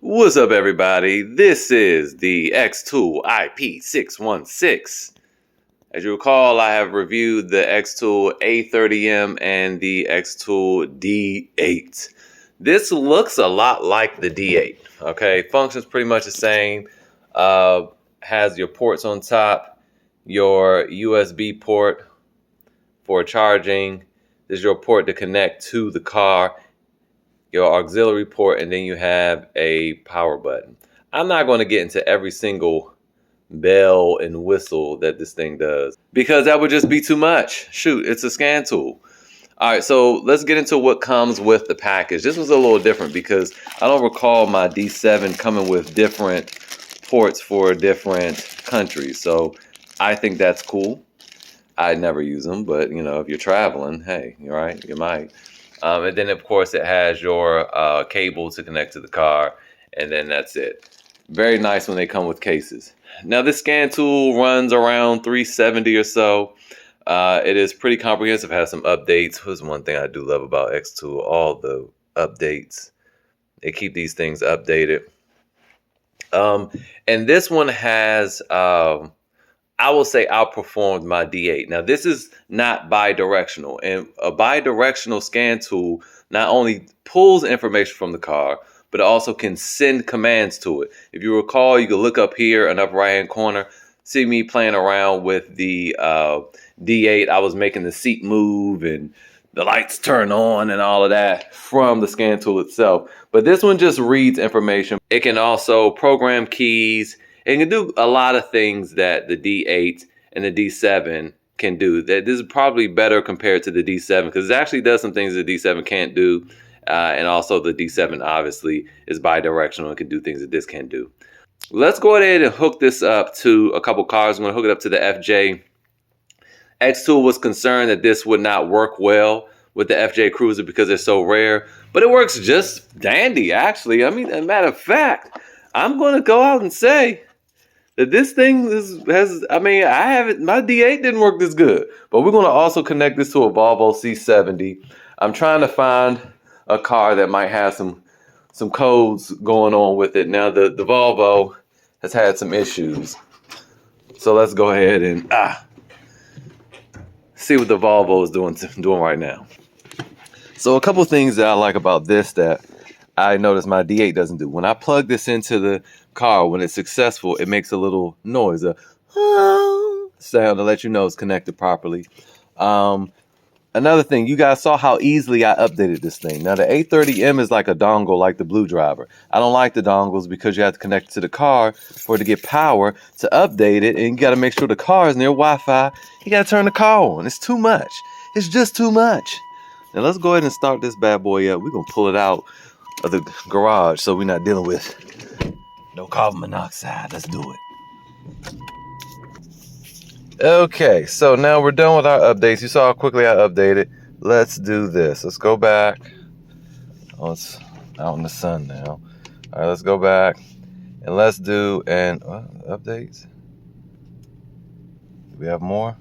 What's up, everybody? This is the XTOOL IP616. As you recall, I have reviewed the XTOOL A30M and the XTOOL D8. This looks a lot like the D8. Okay, functions pretty much the same. Has your ports on top, your USB port for charging. This is your port to connect to the car, your auxiliary port, and then you have a power button. I'm not going to get into every single bell and whistle that this thing does because that would just be too much. Shoot, it's a scan tool. All right, so let's get into what comes with the package. This was a little different because I don't recall my D7 coming with different ports for different countries. So I think that's cool. I never use them, but you know, if you're traveling, hey, you're right, you might. And then of course it has your cable to connect to the car, and then that's it. Very nice when they come with cases. Now this scan tool runs around $370 or so. It is pretty comprehensive, has some updates. What's one thing I do love about XTOOL? All the updates. They keep these things updated. And this one has I will say outperformed my D8. Now, this is not bidirectional, and a bidirectional scan tool not only pulls information from the car, but it also can send commands to it. If you recall, you can look up here in the upper right-hand corner, see me playing around with the D8. I was making the seat move and the lights turn on and all of that from the scan tool itself. But this one just reads information. It can also program keys. It can do a lot of things that the D8 and the D7 can do. This is probably better compared to the D7 because it actually does some things the D7 can't do. And also the D7 obviously is bidirectional and can do things that this can't do. Let's go ahead and hook this up to a couple cars. I'm going to hook it up to the FJ. XTOOL was concerned that this would not work well with the FJ Cruiser because they're so rare. But it works just dandy, actually. I mean, as a matter of fact, I'm going to go out and say that this thing I haven't, my D8 didn't work this good, but we're going to also connect this to a Volvo C70. I'm trying to find a car that might have some codes going on with it. Now, the Volvo has had some issues. So let's go ahead and see what the Volvo is doing right now. So a couple things that I like about this that I noticed my D8 doesn't do. When I plug this into the car, when it's successful, it makes a little noise, a sound to let you know it's connected properly. Another thing, you guys saw how easily I updated this thing. Now the A30M is like a dongle, like the Blue Driver. I don't like the dongles because you have to connect it to the car for it to get power to update it, and you got to make sure the car is near Wi-Fi. You got to turn the car on. It's too much. It's just too much. Now let's go ahead and start this bad boy up. We're gonna pull it out of the garage so we're not dealing with no carbon monoxide. Let's do it. Okay, so now we're done with our updates. You saw how quickly I updated. Let's do this. Let's go back. Oh, it's out in the sun now. All right, let's go back and let's do updates. Do we have more?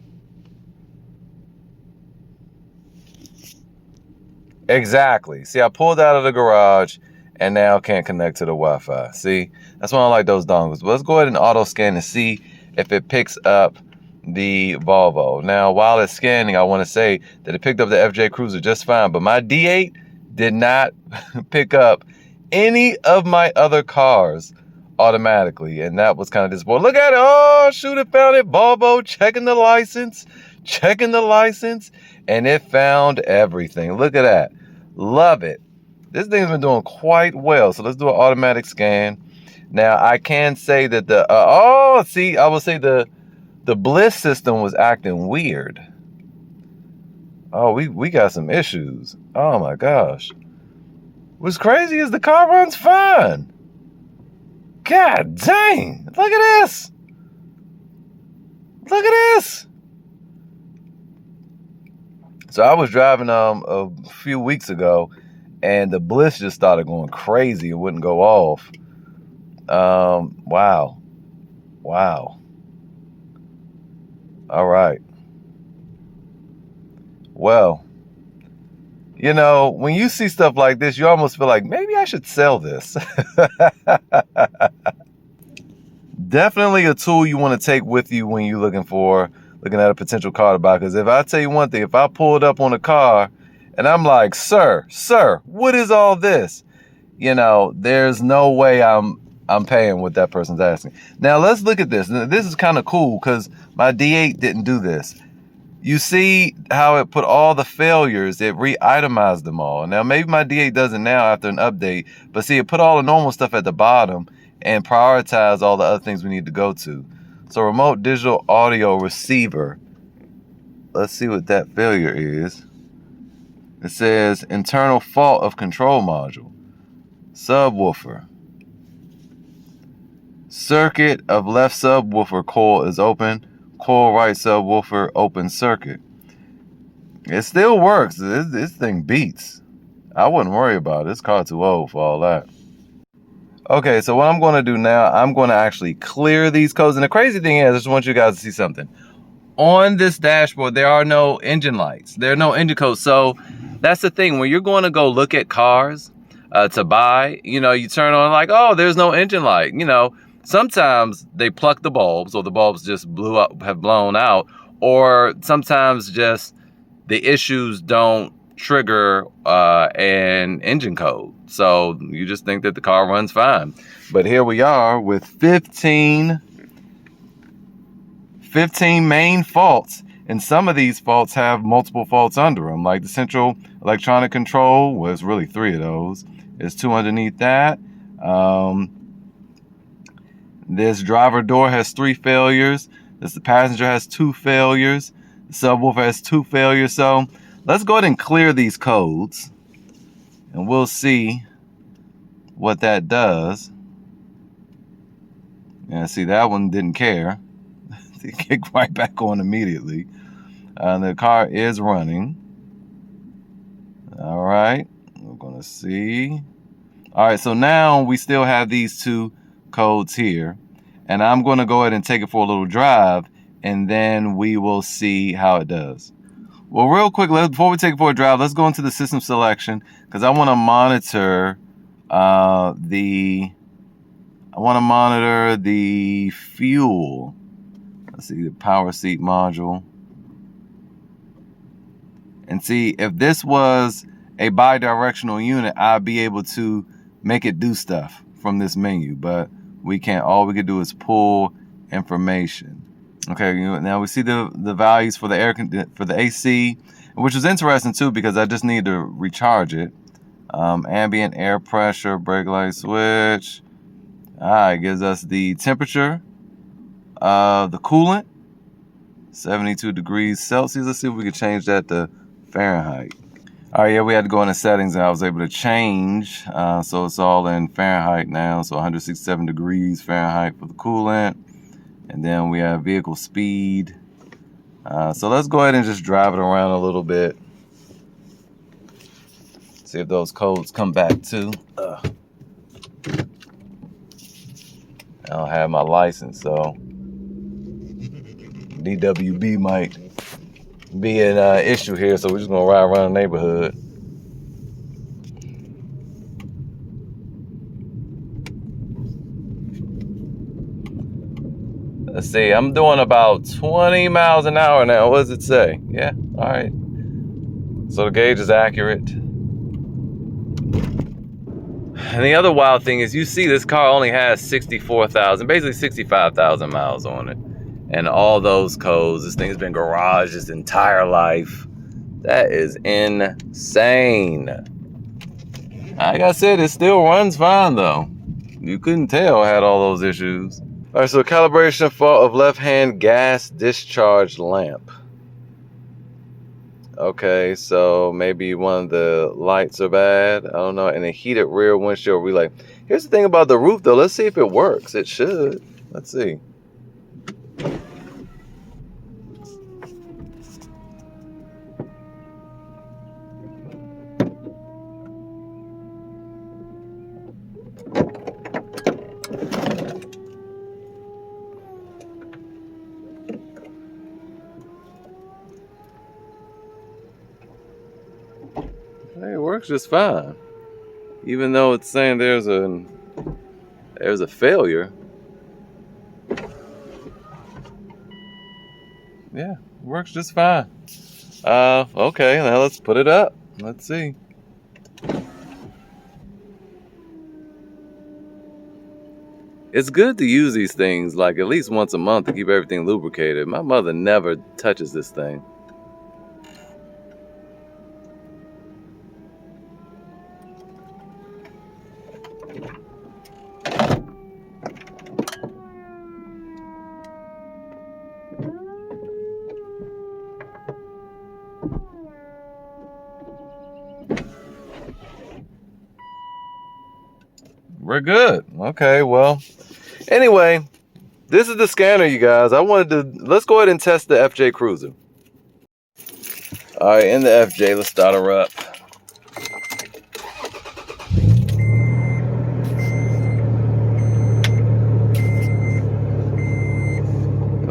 Exactly. See, I pulled out of the garage and now can't connect to the Wi-Fi. See, that's why I like those dongles. But let's go ahead and auto scan and see if it picks up the Volvo. Now, while it's scanning, I want to say that it picked up the FJ Cruiser just fine, but my D8 did not pick up any of my other cars automatically, and that was kind of disappointing. Look at it. Oh, shoot, it found it. Volvo, checking the license, and it found everything. Look at that. Love it. This thing's been doing quite well. So let's do an automatic scan. Now, I can say that I will say the bliss system was acting weird. Oh, we got some issues. Oh my gosh. What's crazy is the car runs fine. God dang. Look at this. Look at this. So I was driving a few weeks ago and the bliss just started going crazy. It wouldn't go off. Wow. All right. Well, You know, when you see stuff like this, you almost feel like maybe I should sell this. Definitely a tool you want to take with you when you're looking at a potential car to buy. Because if I tell you one thing, if I pulled up on a car and I'm like, sir, what is all this? You know, there's no way I'm paying what that person's asking. Now let's look at this. This is kind of cool because my D8 didn't do this. You see how it put all the failures, it re-itemized them all. Now maybe my D8 does it now after an update, but see, it put all the normal stuff at the bottom and prioritize all the other things we need to go to. So remote digital audio receiver. Let's see what that failure is. It says internal fault of control module. Subwoofer. Circuit of left subwoofer coil is open. Coil right subwoofer open circuit. It still works. This thing beats. I wouldn't worry about it. This car too old for all that. Okay, so what I'm going to do now, I'm going to actually clear these codes. And the crazy thing is, I just want you guys to see something. On this dashboard, there are no engine lights. There are no engine codes. So that's the thing. When you're going to go look at cars to buy, you know, you turn on like, oh, there's no engine light. You know, sometimes they pluck the bulbs or the bulbs just have blown out. Or sometimes just the issues don't trigger an engine code. So you just think that the car runs fine. But here we are with 15 main faults. And some of these faults have multiple faults under them, like the central electronic control was really 3 of those. There's 2 underneath that. This driver door has 3 failures. The passenger has 2 failures. The subwoofer has 2 failures. So let's go ahead and clear these codes and we'll see what that does. Yeah, see, that one didn't care. It kicked right back on immediately. The car is running. All right, we're gonna see. All right, so now we still have these 2 codes here, and I'm gonna go ahead and take it for a little drive, and then we will see how it does. Well, real quick, before we take it for a drive, let's go into the system selection because I want to monitor the fuel. Let's see the power seat module. And see, if this was a bi-directional unit, I'd be able to make it do stuff from this menu, but we can't. All we can do is pull information. Okay, now we see the values for the AC, which is interesting too because I just need to recharge it. Ambient air pressure, brake light switch. It gives us the temperature of the coolant, 72 degrees Celsius. Let's see if we can change that to Fahrenheit. All right, yeah, we had to go into settings and I was able to change. So it's all in Fahrenheit now. So 167 degrees Fahrenheit for the coolant. And then we have vehicle speed. So let's go ahead and just drive it around a little bit. See if those codes come back too. I don't have my license, so DWB might be an issue here. So we're just gonna ride around the neighborhood. Let's see, I'm doing about 20 miles an hour now. What does it say? Yeah, all right. So the gauge is accurate. And the other wild thing is you see this car only has 64,000, basically 65,000 miles on it. And all those codes, this thing's been garaged its entire life. That is insane. Like I said, it still runs fine though. You couldn't tell I had all those issues. All right, so calibration fault of left-hand gas discharge lamp. Okay, so maybe one of the lights are bad. I don't know. And a heated rear windshield relay. Here's the thing about the roof, though. Let's see if it works. It should. Let's see. works just fine. Even though it's saying there's a failure. Yeah, works just fine. Okay, now let's put it up. Let's see. It's good to use these things like at least once a month to keep everything lubricated. My mother never touches this thing. We're good. Okay, well, anyway, this is the scanner, you guys. Let's go ahead and test the FJ Cruiser. All right, in the FJ, let's start her up.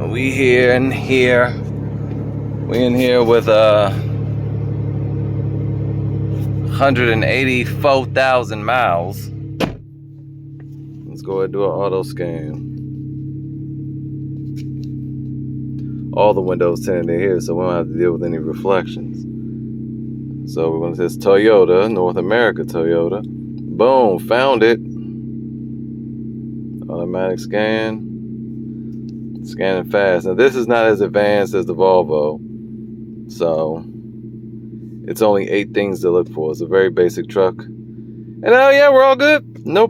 We in here with 184,000 miles. Let's go ahead and do an auto scan. All the windows tinted in here, so we don't have to deal with any reflections. So we're going to test Toyota, North America Toyota. Boom, found it. Automatic scan. Scanning fast. Now this is not as advanced as the Volvo, so it's only 8 things to look for. It's a very basic truck. And oh yeah, we're all good. No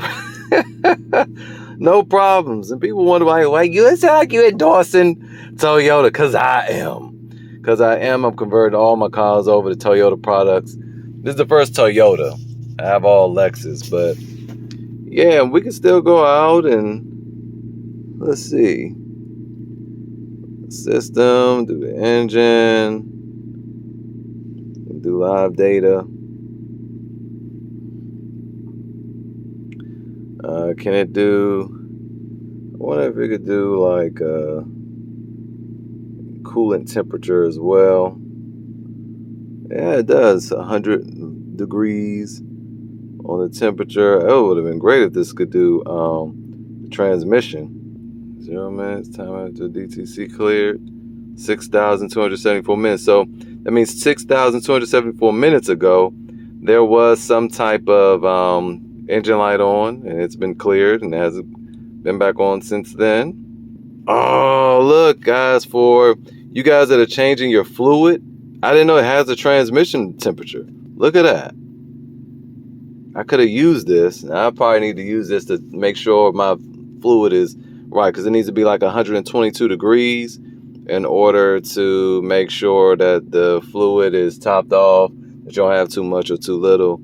problems. And people wonder why you sound like you endorsing Toyota. Cause I am. I'm converting all my cars over to Toyota products. This is the first Toyota. I have all Lexus, but yeah, we can still go out and let's see. System, do the engine, do live data. Can it do? I wonder if it could do like coolant temperature as well. Yeah, it does. 100 degrees on the temperature. Oh, it would have been great if this could do the transmission. 0 minutes, time after DTC cleared, 6,274 minutes. So that means 6,274 minutes ago, there was some type of engine light on, and it's been cleared, and it hasn't been back on since then. Oh, look, guys, for you guys that are changing your fluid, I didn't know it has a transmission temperature. Look at that. I could have used this. Now, I probably need to use this to make sure my fluid is right, because it needs to be like 122 degrees in order to make sure that the fluid is topped off, that you don't have too much or too little,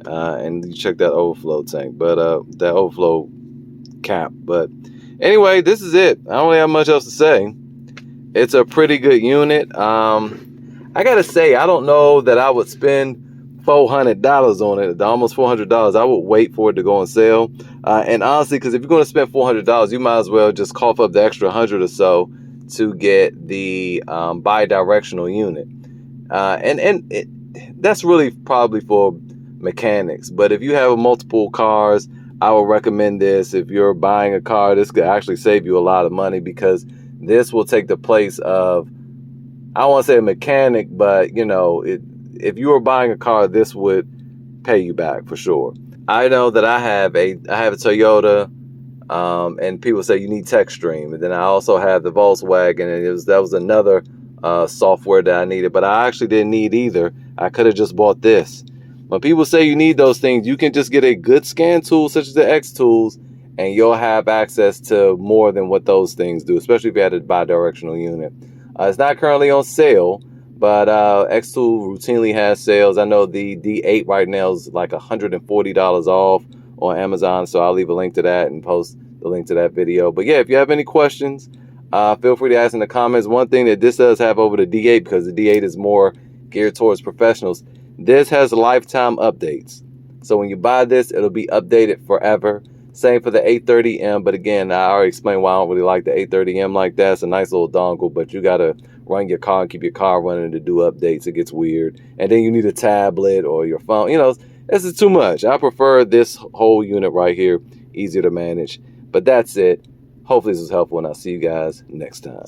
and you check that overflow tank, but that overflow cap. But anyway, this is it. I don't really have much else to say. It's a pretty good unit. I gotta say, I don't know that I would spend $400 on it, almost $400. I would wait for it to go on sale. And honestly, because if you're going to spend $400, you might as well just cough up the extra 100 or so to get the bi-directional unit. That's really probably for mechanics. But if you have multiple cars, I would recommend this. If you're buying a car, this could actually save you a lot of money, because this will take the place of, I don't want to say a mechanic, but you know, if you were buying a car, this would pay you back for sure. I know that I have a Toyota, and people say you need TechStream, and then I also have the Volkswagen, and that was another software that I needed, but I actually didn't need either. I could have just bought this. When people say you need those things, you can just get a good scan tool such as the XTools, and you'll have access to more than what those things do, especially if you had a bi-directional unit. It's not currently on sale, but XTOOL routinely has sales. I know the D8 right now is like $140 off on Amazon, so I'll leave a link to that and post the link to that video. But yeah, if you have any questions, feel free to ask in the comments. One thing that this does have over the D8, because the D8 is more geared towards professionals, this has lifetime updates. So when you buy this, it'll be updated forever. Same for the 830M, but again, I already explained why I don't really like the 830M like that. It's a nice little dongle, but you gotta run your car and keep your car running to do updates. It gets weird. And then you need a tablet or your phone. You know, this is too much. I prefer this whole unit right here, easier to manage. But that's it. Hopefully this was helpful, and I'll see you guys next time.